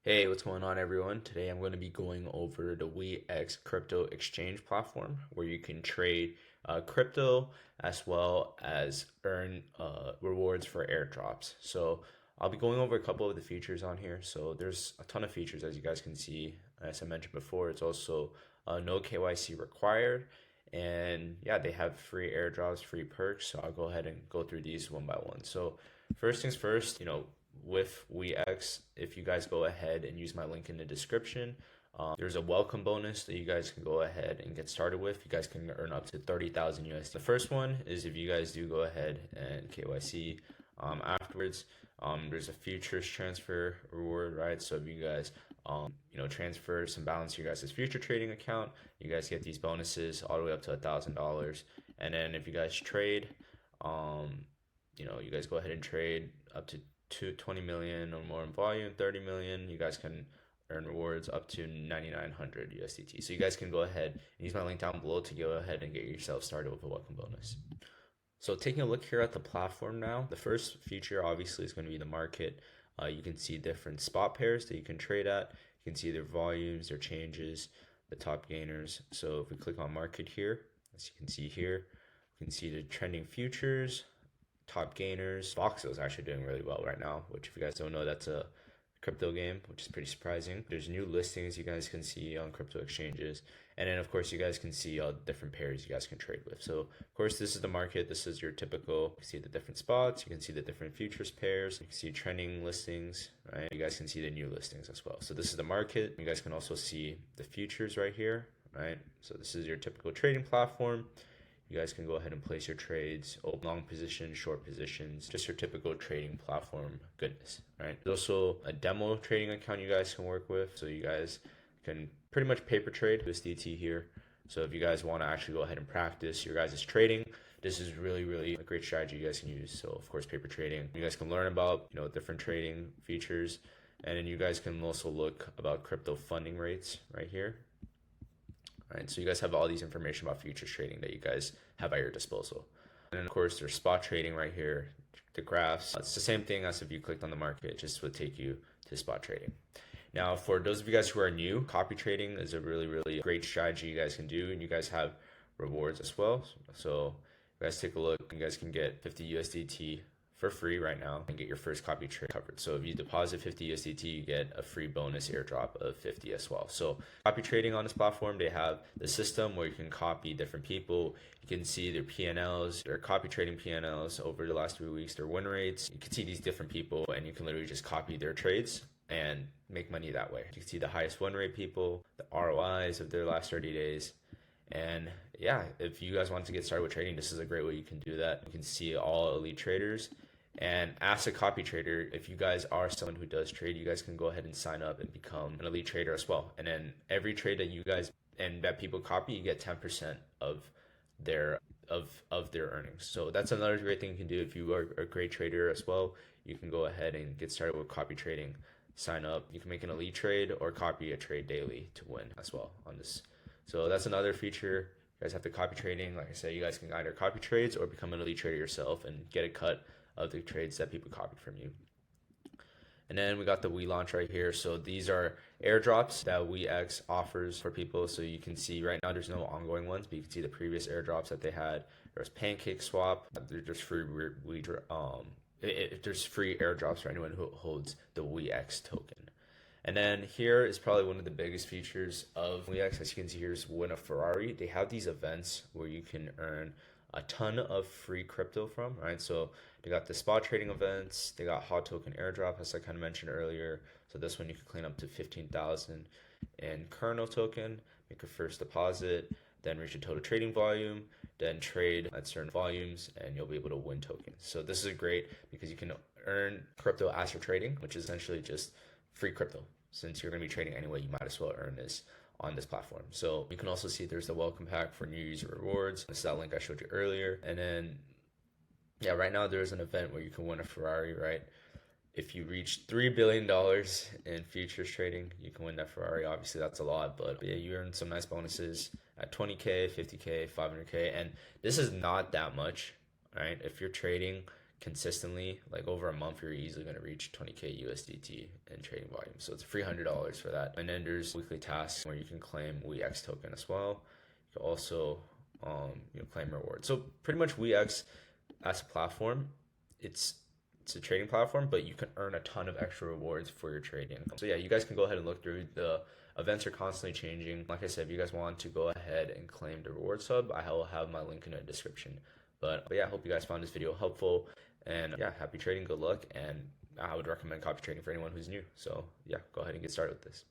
Hey, what's going on, everyone? Today I'm going to be going over the WeeX crypto exchange platform where you can trade crypto as well as earn rewards for airdrops. So I'll be going over a couple of the features on here. So there's a ton of features, as you guys can see. As I mentioned before, it's also no KYC required. And yeah, they have free airdrops, free perks. So I'll go ahead and go through these one by one. So first things first, with WeeX, if you guys go ahead and use my link in the description, there's a welcome bonus that you guys can go ahead and get started with. You guys can earn up to 30,000 USD. The first one is if you guys do go ahead and KYC afterwards. There's a futures transfer reward, right? So if you guys transfer some balance to your guys' future trading account, you guys get these bonuses all the way up to $1,000. And then if you guys trade, you guys go ahead and trade up to 20 million or more in volume, 30 million, you guys can earn rewards up to 9,900 USDT. So you guys can go ahead and use my link down below to go ahead and get yourself started with a welcome bonus. So taking a look here at the platform now, the first feature obviously is going to be the market. You can see different spot pairs that you can trade at. You can see their volumes, their changes, the top gainers. So if we click on market here, as you can see here, we can see the trending futures, top gainers. Voxel is actually doing really well right now, which if you guys don't know, that's a crypto game, which is pretty surprising. There's new listings you guys can see on crypto exchanges. And then of course you guys can see all different pairs you guys can trade with. So of course this is the market. This is your typical, you see the different spots. You can see the different futures pairs. You can see trending listings, right? You guys can see the new listings as well. So this is the market. You guys can also see the futures right here, right? So this is your typical trading platform. You guys can go ahead and place your trades, open long positions, short positions, just your typical trading platform goodness, right? There's also a demo trading account you guys can work with. So you guys can pretty much paper trade USDT here. So if you guys want to actually go ahead and practice your guys' trading, this is really, really a great strategy you guys can use. So of course, paper trading, you guys can learn about, different trading features. And then you guys can also look about crypto funding rates right here. Right, so you guys have all these information about futures trading that you guys have at your disposal. And then of course there's spot trading right here, the graphs. It's the same thing as if you clicked on the market, it just would take you to spot trading. Now for those of you guys who are new, copy trading is a really, really great strategy you guys can do, and you guys have rewards as well. So you guys take a look, you guys can get 50 USDT for free right now and get your first copy trade covered. So if you deposit 50 USDT, you get a free bonus airdrop of 50 as well. So copy trading on this platform, they have the system where you can copy different people. You can see their P&Ls, their copy trading P&Ls over the last 3 weeks, their win rates. You can see these different people and you can literally just copy their trades and make money that way. You can see the highest win rate people, the ROIs of their last 30 days. And yeah, if you guys want to get started with trading, this is a great way you can do that. You can see all elite traders. And as a copy trader, if you guys are someone who does trade, you guys can go ahead and sign up and become an elite trader as well. And then every trade that you guys and that people copy, you get 10% of their their earnings. So that's another great thing you can do if you are a great trader as well. You can go ahead and get started with copy trading. Sign up. You can make an elite trade or copy a trade daily to win as well on this. So that's another feature. You guys have to copy trading. Like I said, you guys can either copy trades or become an elite trader yourself and get a cut of the trades that people copied from you. And then we got the launch right here. So these are airdrops that WeeX offers for people. So you can see right now there's no ongoing ones, but you can see the previous airdrops that they had. There's Pancake Swap. There's free there's free airdrops for anyone who holds the WeeX token. And then here is probably one of the biggest features of WeeX. As you can see, here's Win a Ferrari. They have these events where you can earn a ton of free crypto from, right? So they got the spot trading events, they got hot token airdrop, as I kind of mentioned earlier. So this one you can claim up to 15,000 in kernel token, make a first deposit, then reach a total trading volume, then trade at certain volumes, and you'll be able to win tokens. So this is great because you can earn crypto as you're trading, which is essentially just free crypto. Since you're going to be trading anyway, you might as well earn this on this platform. So you can also see there's the welcome pack for new user rewards. This is that link I showed you earlier. And then, yeah, right now there's an event where you can win a Ferrari, right? If you reach $3 billion in futures trading, you can win that Ferrari. Obviously, that's a lot, but yeah, you earn some nice bonuses at 20K, 50K, 500K. And this is not that much, right? If you're trading consistently, like over a month, you're easily going to reach 20K USDT in trading volume. So it's $300 for that. And then there's weekly tasks where you can claim WeeX token as well. You can also claim rewards. So pretty much WeeX as a platform, it's it's a trading platform, but you can earn a ton of extra rewards for your trading income. So yeah, you guys can go ahead and look through. The events are constantly changing. Like I said, if you guys want to go ahead and claim the reward sub, I will have my link in the description. But yeah, I hope you guys found this video helpful. And yeah, happy trading, good luck. And I would recommend copy trading for anyone who's new. So yeah, go ahead and get started with this.